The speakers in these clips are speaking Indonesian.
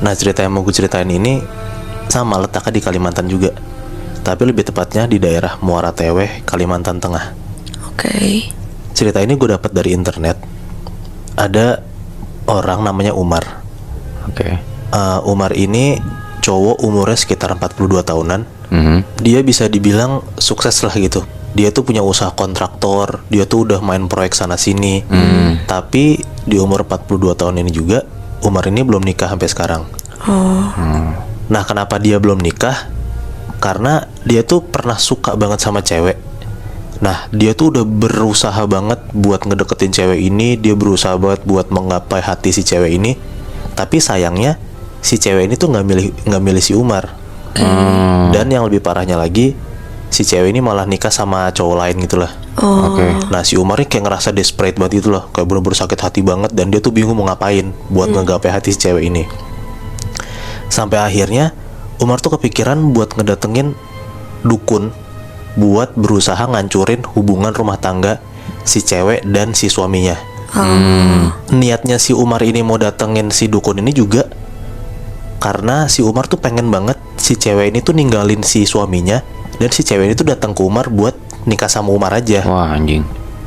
Nah, cerita yang mau gue ceritain ini sama letaknya di Kalimantan juga, tapi lebih tepatnya di daerah Muara Teweh, Kalimantan Tengah. Oke. Cerita ini gue dapat dari internet. Ada orang namanya Umar. Oke. Umar ini cowok, umurnya sekitar 42 tahunan. Dia bisa dibilang sukses lah gitu. Dia tuh punya usaha kontraktor, dia tuh udah main proyek sana sini. Tapi di umur 42 tahun ini juga, Umar ini belum nikah sampai sekarang. Nah, kenapa dia belum nikah? Karena dia tuh pernah suka banget sama cewek. Nah, dia tuh udah berusaha banget buat ngedeketin cewek ini. Dia berusaha banget buat menggapai hati si cewek ini. Tapi sayangnya si cewek ini tuh nggak milih si Umar. Dan yang lebih parahnya lagi, si cewek ini malah nikah sama cowok lain gitu lah. Oke. Nah, si Umar ini kayak ngerasa desperate banget gitu loh, kayak bener-bener sakit hati banget. Dan dia tuh bingung mau ngapain buat ngegapai hati si cewek ini. Sampai akhirnya Umar tuh kepikiran buat ngedatengin dukun buat berusaha ngancurin hubungan rumah tangga si cewek dan si suaminya. Niatnya si Umar ini mau datengin si dukun ini juga karena si Umar tuh pengen banget si cewek ini tuh ninggalin si suaminya, dan si cewek ini tuh datang ke Umar buat nikah sama Umar aja. Wah, anjing.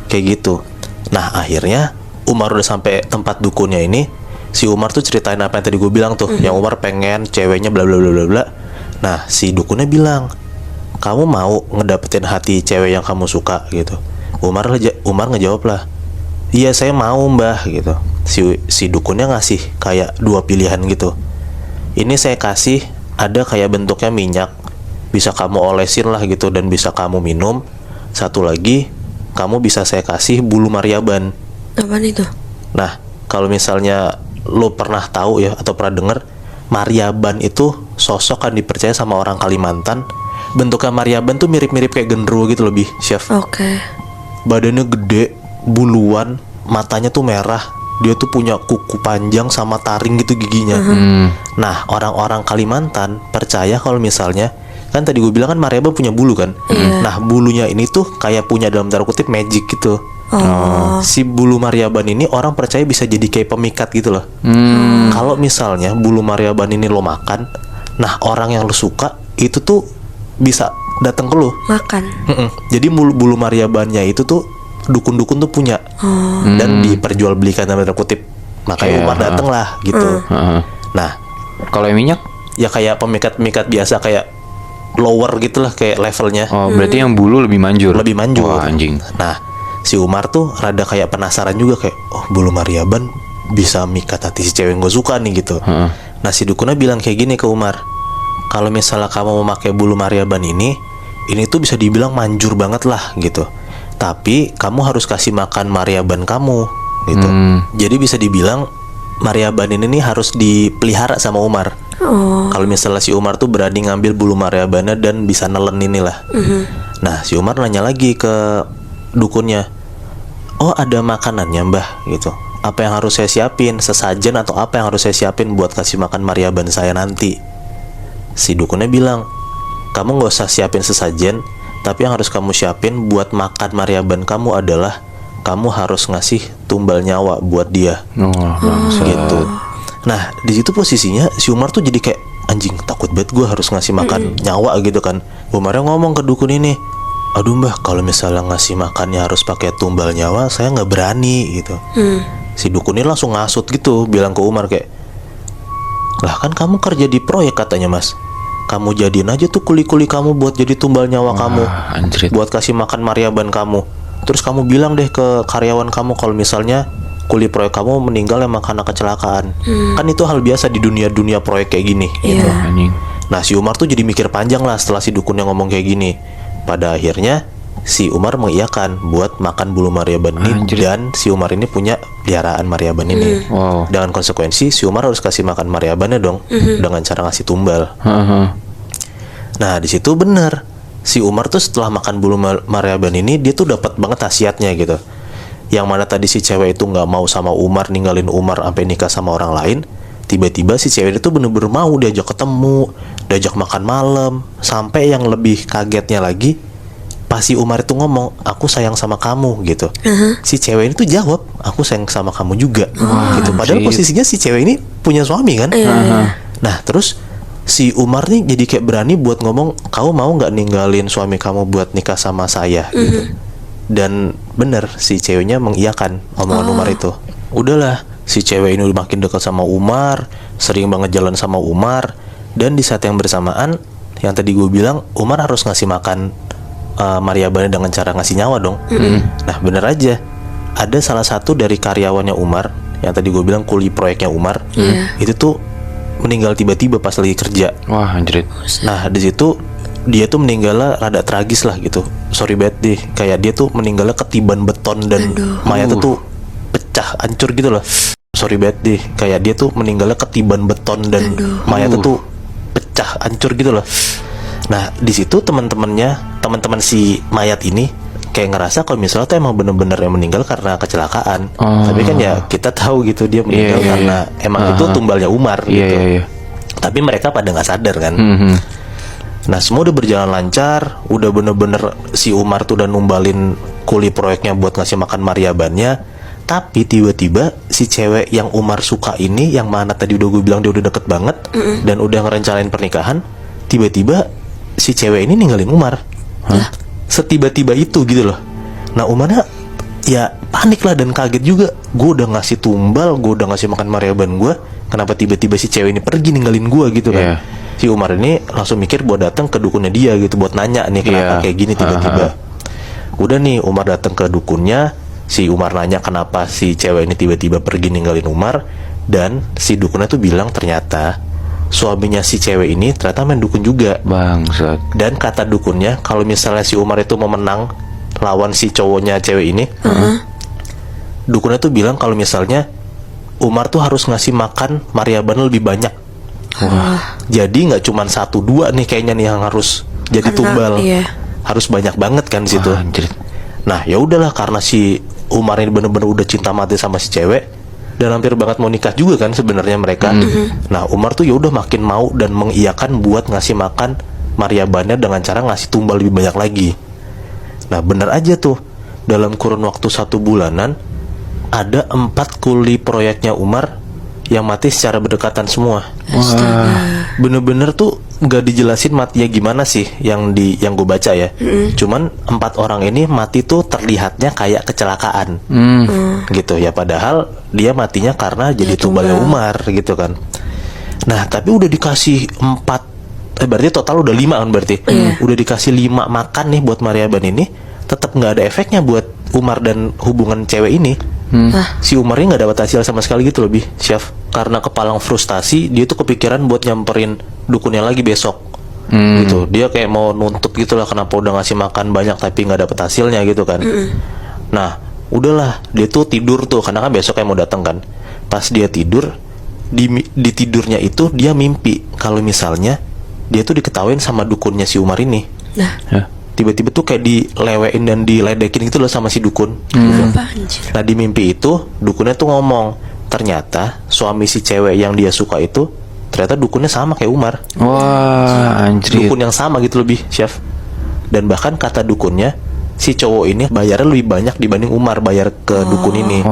Kayak gitu. Nah, akhirnya Umar udah sampai tempat dukunnya ini. Si Umar tuh ceritain apa yang tadi gue bilang tuh, yang Umar pengen ceweknya bla bla bla bla bla. Nah, si dukunnya bilang, kamu mau ngedapetin hati cewek yang kamu suka gitu. Umar ngejawab lah, iya saya mau mbah gitu. Si dukunnya ngasih kayak dua pilihan gitu. Ini saya kasih ada kayak bentuknya minyak, bisa kamu olesin lah gitu dan bisa kamu minum. Satu lagi, kamu bisa saya kasih bulu Maryaban. Apaan itu? Nah, kalau misalnya lo pernah tahu ya atau pernah denger, Maryaban itu sosok kan dipercaya sama orang Kalimantan. Bentuknya Maryaban tuh mirip-mirip kayak genderuwo gitu lebih, chef. Oke. Badannya gede, buluan, matanya tuh merah. Dia tuh punya kuku panjang sama taring gitu giginya. Nah, orang-orang Kalimantan percaya kalau misalnya, kan tadi gue bilang kan Maryaban punya bulu kan. Nah, bulunya ini tuh kayak punya dalam tanda kutip magic gitu. Si bulu Maryaban ini orang percaya bisa jadi kayak pemikat gitu loh. Kalau misalnya bulu Maryaban ini lo makan, nah orang yang lo suka itu tuh bisa datang ke lo. Makan. Jadi bulu Maryabannya itu tuh dukun-dukun tuh punya, dan diperjualbelikan dalam tanda kutip. Makanya Umar dateng lah gitu. Nah, Kalau yang minyak? ya kayak pemikat-pemikat biasa, kayak lower gitu lah kayak levelnya. Oh, berarti yang bulu lebih manjur. Lebih manjur. Wah, anjing. Nah, si Umar tuh rada kayak penasaran juga, kayak oh bulu Maryaban bisa mikat hati si cewek yang gue suka nih gitu. Nah, si dukunnya bilang kayak gini ke Umar, kalau misalnya kamu mau pakai bulu Maryaban ini tuh bisa dibilang manjur banget lah gitu. Tapi kamu harus kasih makan Maryaban kamu gitu. Jadi bisa dibilang Maryaban ini nih harus dipelihara sama Umar. Kalau misalnya si Umar tuh berani ngambil bulu Maryabannya dan bisa nelen inilah. Nah, si Umar nanya lagi ke dukunnya, oh ada makanannya mbah gitu, apa yang harus saya siapin, sesajen atau apa yang harus saya siapin buat kasih makan Maryaban saya nanti? Si dukunnya bilang, kamu gak usah siapin sesajen, tapi yang harus kamu siapin buat makan Maryaban kamu adalah kamu harus ngasih tumbal nyawa buat dia. Gitu. Nah, di situ posisinya si Umar tuh jadi kayak anjing, takut banget gue harus ngasih makan nyawa gitu kan. Umarnya ngomong ke dukun ini, aduh mbah, kalau misalnya ngasih makannya harus pakai tumbal nyawa, saya nggak berani gitu. Si dukun ini langsung ngasut gitu, bilang ke Umar kayak, lah kan kamu kerja di proyek katanya mas, kamu jadiin aja tuh kuli-kuli kamu buat jadi tumbal nyawa kamu, anjrit. buat kasih makan Maryaban kamu. Terus kamu bilang deh ke karyawan kamu kalau misalnya kuli proyek kamu meninggal emang karena kecelakaan. Kan itu hal biasa di dunia proyek kayak gini gitu. Anjing. Nah, si Umar tuh jadi mikir panjang lah setelah si dukunnya ngomong kayak gini. Pada akhirnya si Umar mengiyakan buat makan bulu Maryaban ini. Dan si Umar ini punya peliharaan Maryaban ini. Dengan konsekuensi si Umar harus kasih makan Maryabannya dong, dengan cara ngasih tumbal. Nah, di situ bener, si Umar tuh setelah makan bulu Maryaban ini, dia tuh dapat banget khasiatnya gitu. Yang mana tadi si cewek itu nggak mau sama Umar, ninggalin Umar sampai nikah sama orang lain. Tiba-tiba si cewek itu bener-bener mau diajak ketemu, diajak makan malam. Sampai yang lebih kagetnya lagi, pas si Umar itu ngomong, aku sayang sama kamu gitu. Si cewek ini tuh jawab, aku sayang sama kamu juga gitu. Padahal posisinya si cewek ini punya suami kan. Nah terus si Umar nih jadi kayak berani buat ngomong, kamu mau nggak ninggalin suami kamu buat nikah sama saya gitu. Dan bener si ceweknya mengiyakan omongan Umar itu. Udahlah, si cewek ini udah makin dekat sama Umar, sering banget jalan sama Umar. Dan di saat yang bersamaan, yang tadi gue bilang, Umar harus ngasih makan Maria Bane dengan cara ngasih nyawa dong. Nah bener aja, ada salah satu dari karyawannya Umar, yang tadi gue bilang kuli proyeknya Umar, itu tuh meninggal tiba-tiba pas lagi kerja. Wah anjrit. Nah di situ dia tuh meninggalnya rada tragis lah gitu. Sorry banget deh, kayak dia tuh meninggalnya ketiban beton dan mayatnya tuh pecah, hancur gitu loh. Sorry banget deh, kayak dia tuh meninggalnya ketiban beton dan mayatnya tuh pecah, hancur gitu loh. Nah di situ teman-teman si mayat ini kayak ngerasa kalau misalnya tuh emang bener-bener yang meninggal karena kecelakaan. Tapi kan ya kita tahu gitu dia meninggal karena emang itu tumbalnya Umar gitu. Tapi mereka pada nggak sadar kan. Nah semua udah berjalan lancar, udah bener-bener si Umar tuh udah numbalin kuli proyeknya buat ngasih makan Maria Bannya. Tapi tiba-tiba si cewek yang Umar suka ini, yang mana tadi udah gue bilang dia udah deket banget dan udah ngerencanain pernikahan, tiba-tiba si cewek ini ninggalin Umar. Setiba-tiba itu gitu loh. Nah Umarnya ya panik lah dan kaget juga. Gue udah ngasih tumbal, gue udah ngasih makan Maria Ban gue, kenapa tiba-tiba si cewek ini pergi ninggalin gue gitu kan. Si Umar ini langsung mikir buat datang ke dukunnya dia gitu, buat nanya nih kenapa kayak gini tiba-tiba. Udah nih Umar datang ke dukunnya, si Umar nanya kenapa si cewek ini tiba-tiba pergi ninggalin Umar. Dan si dukunnya tuh bilang ternyata suaminya si cewek ini ternyata main dukun juga. Bangsat. Dan kata dukunnya, kalau misalnya si Umar itu mau menang lawan si cowoknya cewek ini, dukunnya tuh bilang kalau misalnya Umar tuh harus ngasih makan Maria Ban lebih banyak. Jadi nggak cuma 1-2 nih kayaknya nih yang harus jadi tumbal. Harus banyak banget kan di situ. Nah ya udahlah, karena si Umar ini bener-bener udah cinta mati sama si cewek dan hampir banget mau nikah juga kan sebenarnya mereka. Nah Umar tuh ya udah makin mau dan mengiyakan buat ngasih makan Maria Bannya dengan cara ngasih tumbal lebih banyak lagi. Nah bener aja tuh, dalam kurun waktu 1 bulanan ada 4 kuli proyeknya Umar yang mati secara berdekatan semua. Bener-bener tuh nggak dijelasin matinya gimana sih yang gue baca ya. Cuman 4 orang ini mati tuh terlihatnya kayak kecelakaan gitu ya, padahal dia matinya karena jadi tumbalnya Umar gitu kan. Nah tapi udah dikasih 4, berarti total udah 5 kan berarti. Udah dikasih 5 makan nih buat Maria Ban ini, tetap nggak ada efeknya buat Umar dan hubungan cewek ini. Si Umar ini nggak dapat hasil sama sekali gitu lebih, Chef. Karena kepalang frustasi, dia tuh kepikiran buat nyamperin dukunnya lagi besok. Gitu. Dia kayak mau nuntut gitu lah, kenapa udah ngasih makan banyak tapi nggak dapet hasilnya gitu kan. Nah, udahlah, dia tuh tidur tuh karena kan besok kayak mau datang kan. Pas dia tidur, di tidurnya itu dia mimpi kalau misalnya dia tuh diketawain sama dukunnya si Umar ini. Tiba-tiba tuh kayak dilewein dan diledekin gitu loh sama si dukun. Nah di mimpi itu dukunnya tuh ngomong, ternyata suami si cewek yang dia suka itu ternyata dukunnya sama kayak Umar. Wah anjir. Dukun yang sama gitu lebih, Chef. Dan bahkan kata dukunnya, si cowok ini bayarnya lebih banyak dibanding Umar bayar ke dukun ini.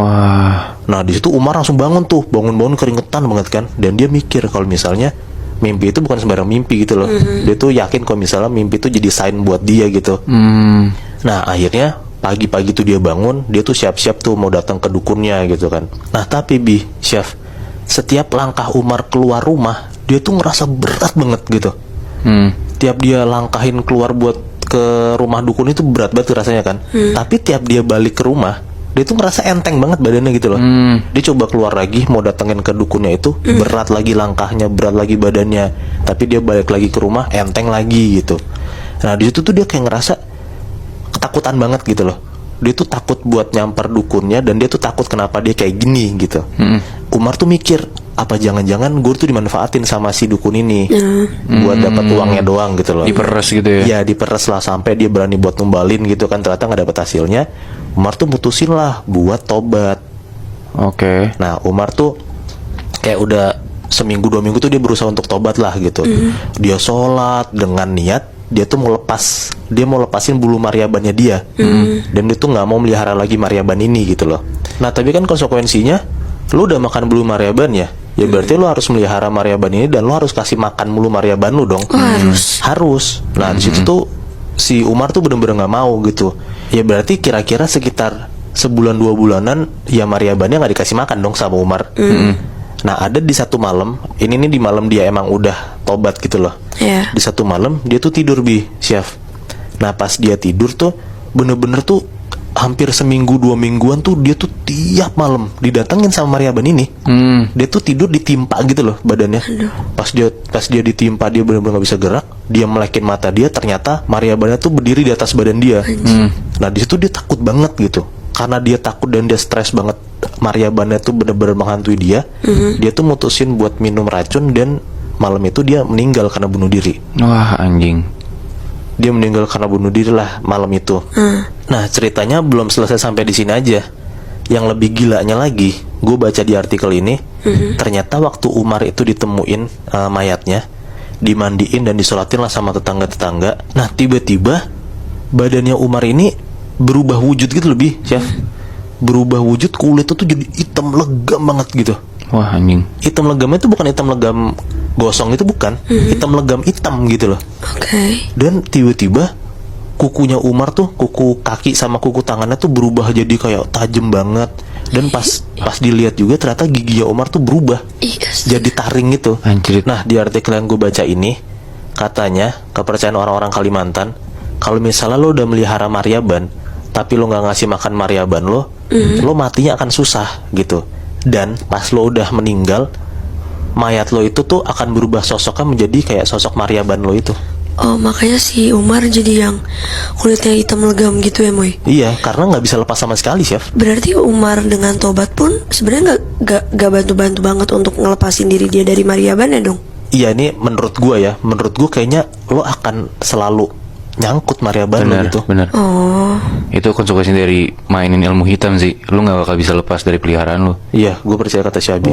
Nah di situ Umar langsung bangun bangun keringetan banget kan. Dan dia mikir kalau misalnya mimpi itu bukan sembarang mimpi gitu loh. Dia tuh yakin kalau misalnya mimpi itu jadi sign buat dia gitu. Nah akhirnya pagi-pagi tuh dia bangun, dia tuh siap-siap tuh mau datang ke dukunnya gitu kan. Nah tapi Chef, setiap langkah Umar keluar rumah, dia tuh ngerasa berat banget gitu. Tiap dia langkahin keluar buat ke rumah dukun itu berat banget rasanya kan. Tapi tiap dia balik ke rumah, dia tuh ngerasa enteng banget badannya gitu loh. Dia coba keluar lagi mau datengin ke dukunnya itu, berat lagi langkahnya, berat lagi badannya. Tapi dia balik lagi ke rumah, enteng lagi gitu. Nah di situ tuh dia kayak ngerasa ketakutan banget gitu loh. Dia tuh takut buat nyamper dukunnya dan dia tuh takut kenapa dia kayak gini gitu. Umar tuh mikir, apa jangan-jangan gue tuh dimanfaatin sama si dukun ini buat dapat uangnya doang gitu loh. Diperes gitu ya? Ya diperes lah sampai dia berani buat numbalin gitu kan, ternyata nggak dapat hasilnya. Umar tuh mutusin lah buat tobat. Nah Umar tuh kayak udah seminggu 2 minggu tuh dia berusaha untuk tobat lah gitu. Dia sholat dengan niat dia tuh mau lepasin bulu Maria Bannya dia. Dan dia tuh nggak mau melihara lagi Maria Ban ini gitu loh. Nah tapi kan konsekuensinya, lu udah makan bulu Maria Ban ya Ya berarti lo harus melihara Maryaban ini dan lo harus kasih makan mulu Maryaban lo dong. Oh, harus. Harus. Nah di situ tuh si Umar tuh bener-bener nggak mau gitu. Ya berarti kira-kira sekitar sebulan 2 bulanan ya Maryabannya nggak dikasih makan dong sama Umar. Nah ada di satu malam, ini nih di malam dia emang udah tobat gitu loh. Ya. Di satu malam dia tuh tidur Chef. Nah pas dia tidur tuh bener-bener tuh hampir seminggu 2 mingguan tuh dia tuh tiap malam didatengin sama Maryaban ini. Dia tuh tidur ditimpa gitu loh badannya. Pas dia ditimpa dia bener-bener nggak bisa gerak. Dia melekin mata dia, ternyata Maryabannya tuh berdiri di atas badan dia. Nah di situ dia takut banget gitu. Karena dia takut dan dia stres banget, Maryabannya tuh bener-bener menghantui dia. Dia tuh mutusin buat minum racun dan malam itu dia meninggal karena bunuh diri. Wah anjing. Dia meninggal karena bunuh diri lah malam itu. Nah ceritanya belum selesai sampai di sini aja. Yang lebih gilanya lagi, gue baca di artikel ini, ternyata waktu Umar itu ditemuin mayatnya, dimandiin dan disolatin lah sama tetangga-tetangga. Nah tiba-tiba badannya Umar ini berubah wujud gitu lebih, Chef. Berubah wujud, kulit itu jadi hitam legam banget gitu. Wah anjing. Hitam legamnya itu bukan hitam legam gosong, itu bukan. Hitam legam hitam gitu loh. Oke. Dan tiba-tiba kukunya Umar tuh, kuku kaki sama kuku tangannya tuh berubah jadi kayak tajam banget. Dan pas dilihat juga ternyata giginya Umar tuh berubah Ih, astaga. jadi taring gitu. Anjrit. Nah di artikel yang gue baca ini, katanya kepercayaan orang-orang Kalimantan, kalau misalnya lo udah melihara Maryaban tapi lo nggak ngasih makan Maryaban lo matinya akan susah gitu. Dan pas lo udah meninggal, mayat lo itu tuh akan berubah sosoknya menjadi kayak sosok Maryaban lo itu. Oh, makanya si Umar jadi yang kulitnya hitam legam gitu ya, Moy? Iya, karena nggak bisa lepas sama sekali, Chef. Berarti Umar dengan tobat pun sebenarnya nggak bantu-bantu banget untuk ngelepasin diri dia dari Maryaban ya dong? Iya, ini menurut gue ya, menurut gue kayaknya lo akan selalu nyangkut Maryaban lo Bener, gitu. bener. Oh, Itu konsekuensi dari mainin ilmu hitam sih. Lu gak bakal bisa lepas dari peliharaan lu. Iya, gue percaya kata Syabi.